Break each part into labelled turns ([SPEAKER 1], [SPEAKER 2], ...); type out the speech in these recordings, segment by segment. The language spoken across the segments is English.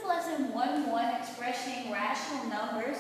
[SPEAKER 1] lesson 1-1, expressing rational numbers.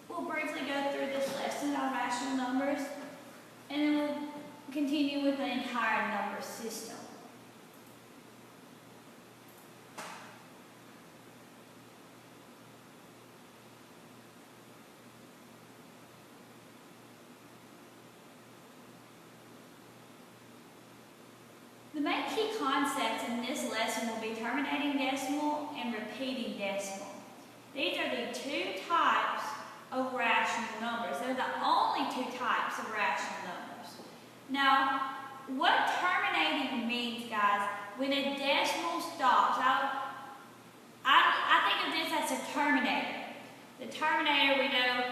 [SPEAKER 1] We'll briefly go through this lesson on rational numbers, and then we'll continue with the entire number system. The main key concepts in this lesson will be terminating decimal and repeating decimal. These are the two types of rational numbers. They're the only two types of rational numbers. Now, what terminating means, guys, when a decimal stops, I think of this as a terminator. The terminator, we know,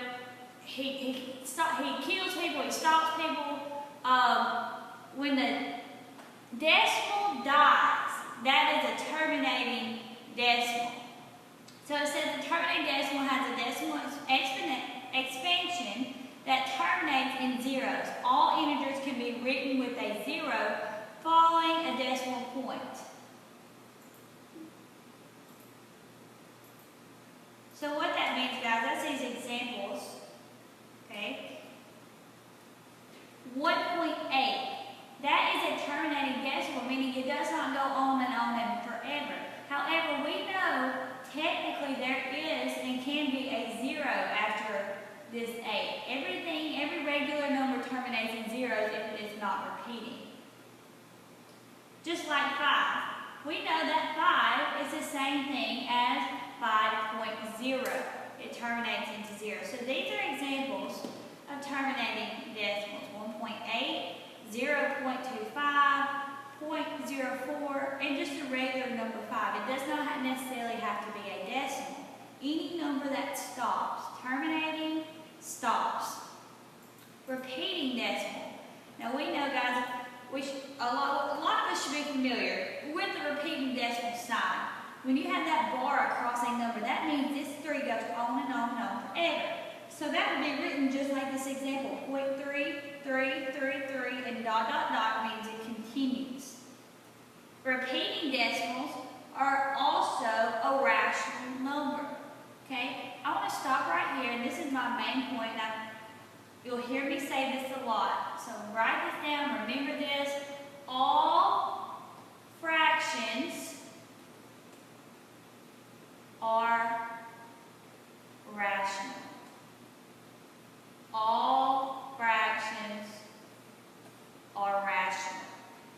[SPEAKER 1] he kills people, he stops people. When the decimal dies, that is a terminating decimal. So it says the terminating decimal has a decimal expansion that terminates in zeros. All integers can be written with a zero following a decimal point. So what that means, guys, that's these examples. Okay. 1.8. That is a terminating decimal, meaning it does not go on and forever. However, we know technically there is and can be a zero after this 8. Every regular number terminates in zeros if it is not repeating. Just like 5. We know that 5 is the same thing as 5.0. It terminates into 0. So these are examples of terminating decimals. 1.8. 0.25, 0.04, and just a regular number 5. It does not necessarily have to be a decimal. Any number that stops, terminating, stops. Repeating decimal. Now we know, guys, a lot of us should be familiar with the repeating decimal sign. When you have that bar across a number, that means this 3 goes on and on and on forever. So that would be written just like this example. 0.3, 3, 3, 3, and dot, dot, dot means it continues. Repeating decimals are also a rational number. Okay? I want to stop right here, and this is my main point. Now, you'll hear me say this a lot. So write this down, remember this. All fractions are rational. All fractions are rational.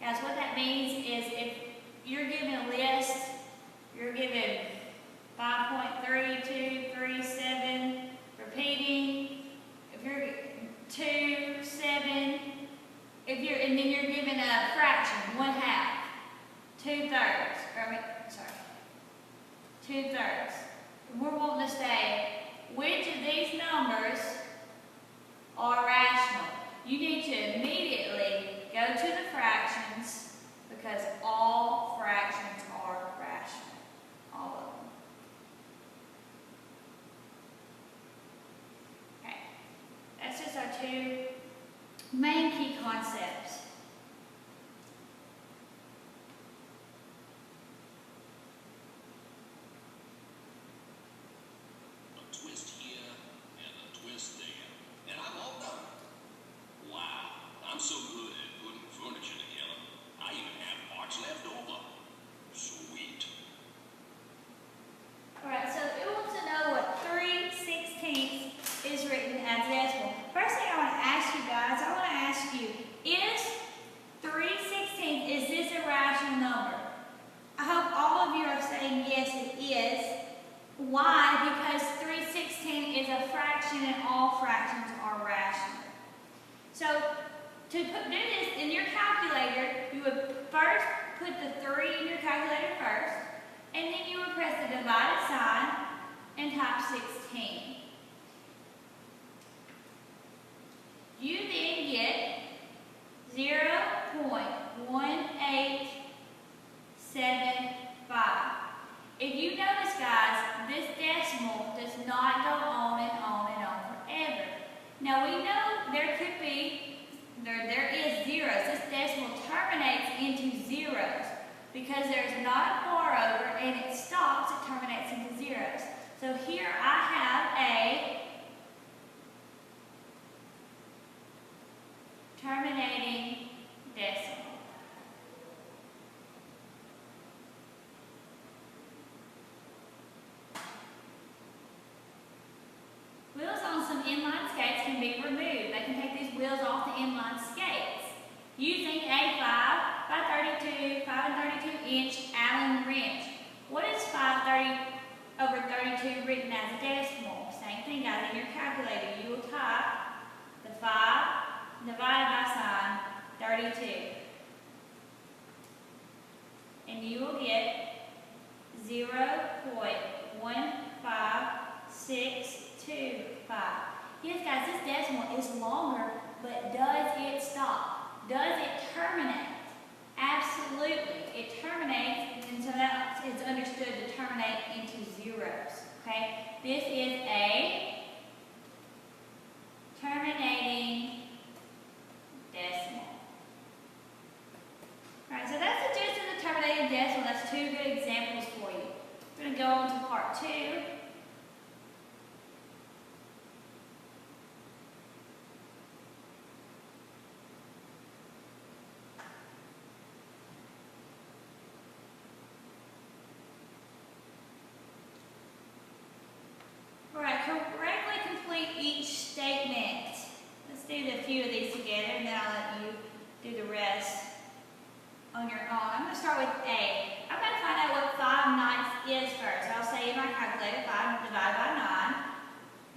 [SPEAKER 1] Guys, what that means is if you're given a list, you're given 5.3237, repeating, if you're 2, 7, and then you're given a fraction, 1/2, 2/3, 2/3. We're wanting to say which of these numbers are rational. You need to immediately go to the fractions because all fractions are rational. All of them. Okay. That's just our two main key concepts.
[SPEAKER 2] A twist here and a twist there. And I'm all done. Wow, I'm so good at putting furniture together. I even have parts left over. Sweet.
[SPEAKER 1] Alright, so who wants to know what 3/16 is written as decimal? First thing I want to ask you guys, I want to ask you, is 3/16, is this a rational number? I hope all of you are saying yes, it is. Why? Because 3/16 is a fraction and all fractions are rational. So, to do this in your calculator, you would first put the 3 in your calculator first, and then you would press the divided sign and type 16. You then get 0.1875. If you notice, guys, this decimal does not go on and on and on forever. Now we know there is zeros. This decimal terminates into zeros because there's not a bar over and it stops, it terminates terminating decimal. Wheels on some inline skates can be removed. They can take these wheels off the inline skates using a 5 by 32, 5 and 32 inch Allen wrench. What is 5/32 written as a decimal? Same thing, guys. In your calculator, you will type the 5 divided by sign 32. And you will get 0.15625. Yes, guys, this decimal is longer, but does it stop? Does it terminate? Absolutely. It terminates, and so that is understood to terminate into zeros. Okay? This is a terminating decimal. Alright, so that's the gist of the terminating decimal. That's two good examples for you. We're going to go on to part 2. Alright, correctly complete each statement. Let's do a few of these together, and then I'll let you do the rest on your own. I'm going to start with A. I'm going to find out what 5/9 is first. I'll say in my calculator 5 divided by 9.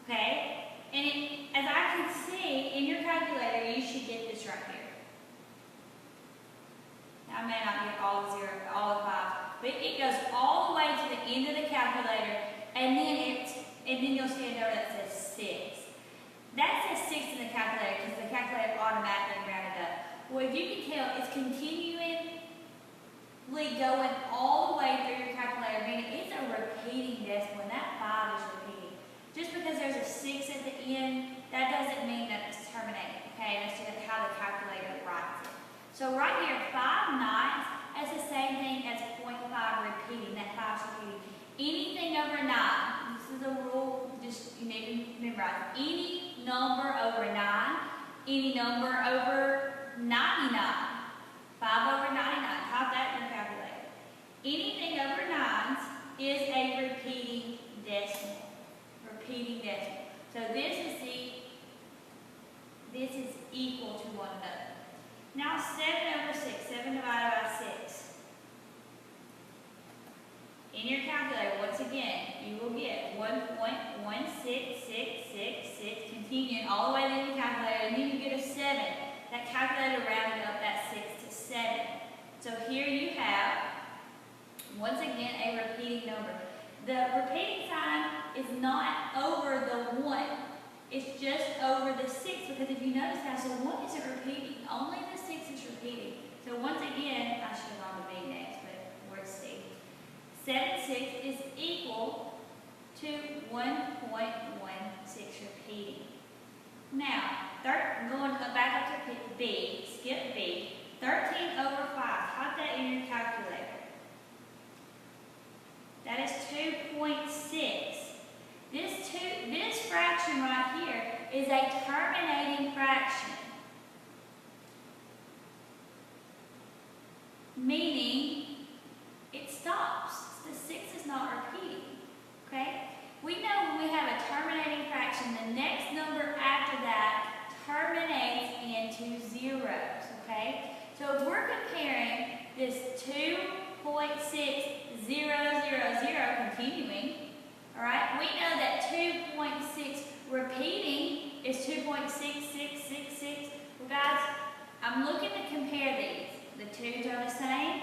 [SPEAKER 1] Okay? And as I can see in your calculator, you should get this right here. Now, I may not get all the 5, but it goes all the way to the end of the calculator, and then you'll see a number that says 6. That says 6 in the calculator because the calculator automatically rounded up. Well, if you can tell, it's continually going all the way through your calculator, meaning it's a repeating decimal, and that 5 is repeating. Just because there's a 6 at the end, that doesn't mean that it's terminating, okay? That's just how the calculator writes it. So right here, 5/9 is the same thing as 0.5 repeating, that 5 is repeating. Anything over 9, this is a rule, just you need to memorize. Any number over 9, any number over 99, 5 over 99, type that in your calculator. Anything over 9s is a repeating decimal. Repeating decimal. So this is equal to one another. Now 7 over 6, 7 divided by 6. In your calculator, once again, you will get 1.16666, continuing all the way to the calculator, and then you get a 7. That calculator rounded up that 6 to 7. So here you have, once again, a repeating number. The repeating sign is not over the 1. It's just over the 6, because if you notice now, so 1 isn't repeating, only the 6 is repeating. So once again, I should have gone to B next, but we're at C. 7/6 is equal to 1.16 repeating. Now, going back up to B, skip B, 13 over 5, type that in your calculator. That is 2.6. This fraction right here is a terminating fraction, meaning it stops. The 6 is not repeating. Okay? We know when we have a terminating fraction, the next number after that terminates into zeros. Okay? So if we're comparing this 2.6000 continuing, all right, we know that 2.6 repeating is 2.6666. Well, guys, I'm looking to compare these. The 2's are the same.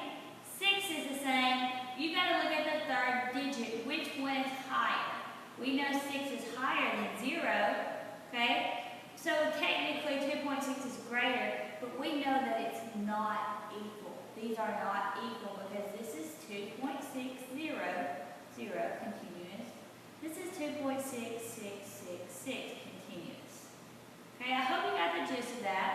[SPEAKER 1] 6 is the same. You've got to look at the third digit. Which one is higher? We know 6 is higher than 0, okay? So technically 2.6 is greater, but we know that it's not equal. These are not equal because this is 2.600 continuous. This is 2.6666 continuous. Okay, I hope you got the gist of that.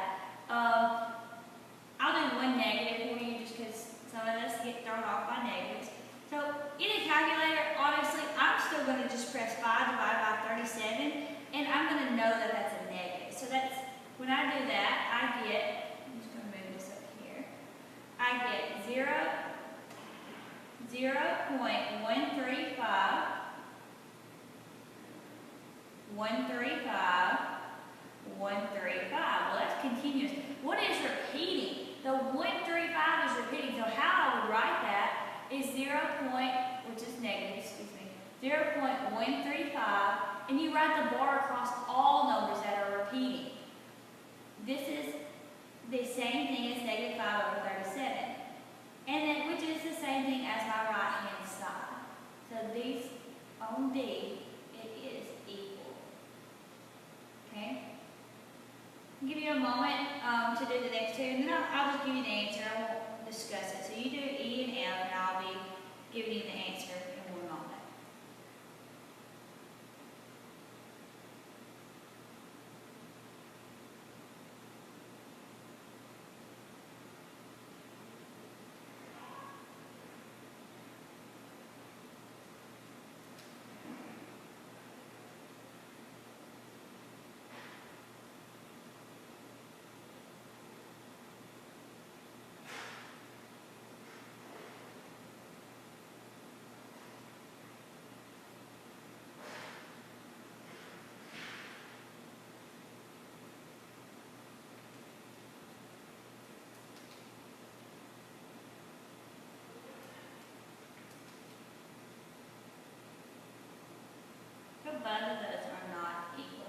[SPEAKER 1] I'll do one negative for you just because some of us get thrown off by negatives. So in a calculator, obviously, I'm still going to just press 5 divided by 37, and I'm going to know that that's a negative. So that's when I do that, I get, I'm just going to move this up here, I get 0.135, 135, 135. Well, that's continuous. What is repeating? The 135 is repeating. So how I would write that is 0. Which is negative, 0.135, and you write the bar across all numbers that are repeating. This is the same thing as negative 5 over 37, and then which is the same thing as my right hand side. So these on D, it is equal. Okay? I'll give you a moment to do the next two, and then I'll just give you the answer. I won't discuss it. So you do E and F, and I'll be giving you the answer in one moment. But both of those are not equal.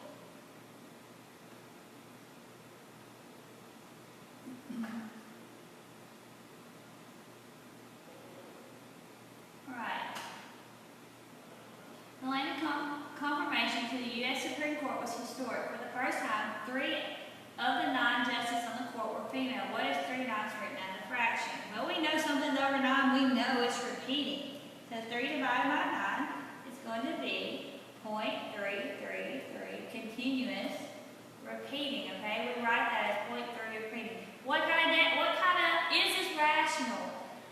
[SPEAKER 1] Alright. The land confirmation to the U.S. Supreme Court was historic. For the first time, 3 of the 9 justices on the court were female. What is 3 nines written as a fraction? Well, we know something's over 9. We know it's repeating. So 3 divided by 9 is going to be 0.333, continuous, repeating, okay? We write that as 0.3 repeating. What kind of, is this rational?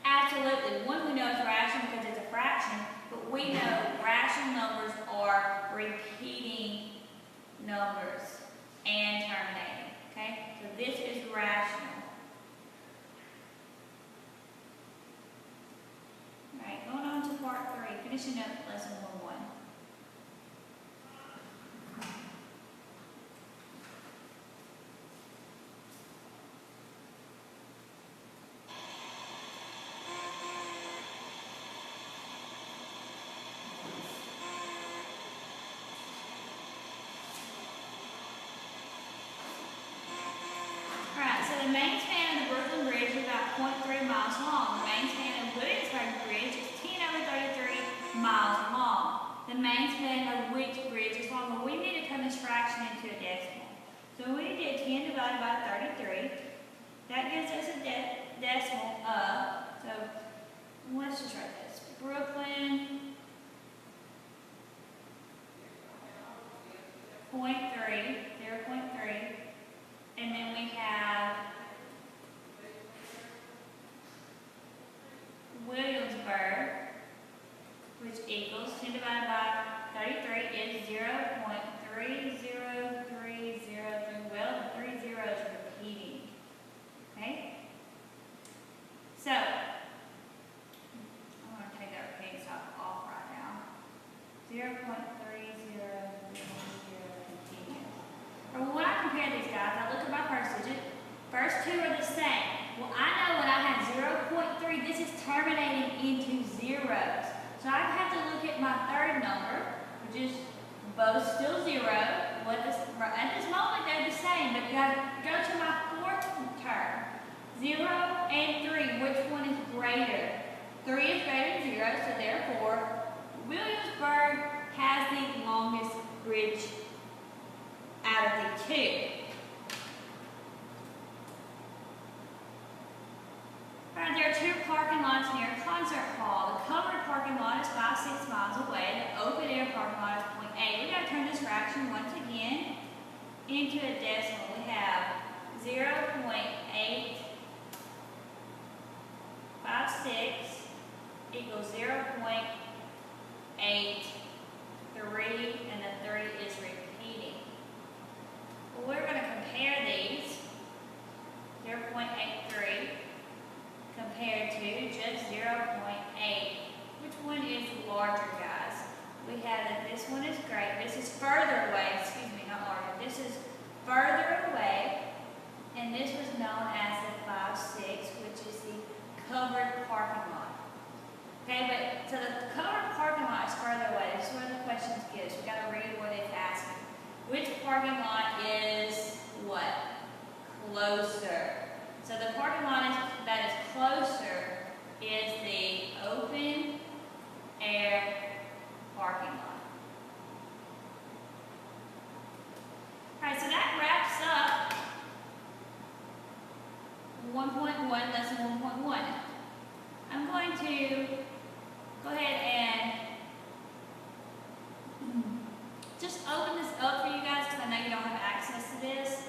[SPEAKER 1] Absolutely. One, we know it's rational because it's a fraction, but we know rational numbers are repeating numbers and terminating, okay? So this is rational. All right, going on to part 3, finishing up lesson 1-1. The main span of the Brooklyn Bridge is about 0.3 miles long. The main span of Williamsburg Bridge is 10 over 33 miles long. The main span of which bridge is longer? We need to turn this fraction into a decimal. So we did 10 divided by 33. That gives us a decimal of, so let's just write this. Brooklyn 0.3, and then we have Williamsburg, which equals 10 divided by 33 is 0.30303. Well, the 3 zeros are repeating. Okay? So, I'm going to take that repeating stuff off right now. 0.3030 continuous. Or when I compare these guys, I look at my first digit. First 2 are the same. Well, I know when I had 0.3, this is terminating into zeros. So I have to look at my third number, which is both still 0. At this moment, they're the same, but you got to go to my fourth term. 0 and 3, which one is greater? 3 is greater than 0, so therefore, Williamsburg has the longest bridge out of the 2. Alright, there are 2 parking lots near a concert hall. The covered parking lot is 5-6 miles away. The open air parking lot is 0.8. We've got to turn this fraction once again into a decimal. We have 0.856 equals 0.83, and the 3 is repeating. Well, we're going to compare larger, guys. We have that this one is great. This is further away, excuse me, not larger. This is further away, and this was known as the 5-6, which is the covered parking lot. Okay, but so the covered parking lot is further away. This is where the questions get us. We got to read what it's asking. Which parking lot is what? Closer. So the parking lot that is closer is the open air parking lot. Alright, so that wraps up 1.1, lesson 1.1. I'm going to go ahead and just open this up for you guys because I know you don't have access to this.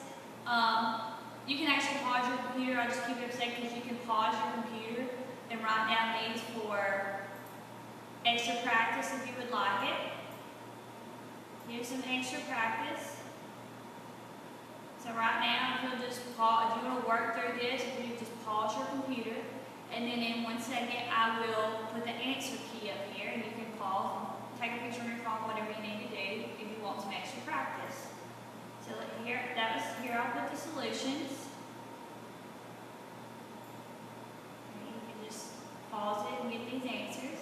[SPEAKER 1] You can actually pause your computer. I'll just keep it up a second because you can pause your computer and write down these for extra practice if you would like it. Here's some extra practice. So right now, if you'll just pause, if you want to work through this, if you just pause your computer, and then in 1 second, I will put the answer key up here, and you can pause, take a picture on your phone, whatever you need to do if you want some extra practice. So here, I'll put the solutions. And you can just pause it and get these answers.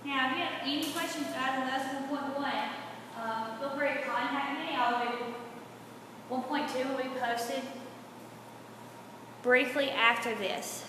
[SPEAKER 1] Now, if you have any questions out of lesson 1.1, feel free to contact me. 1.2 will be posted briefly after this.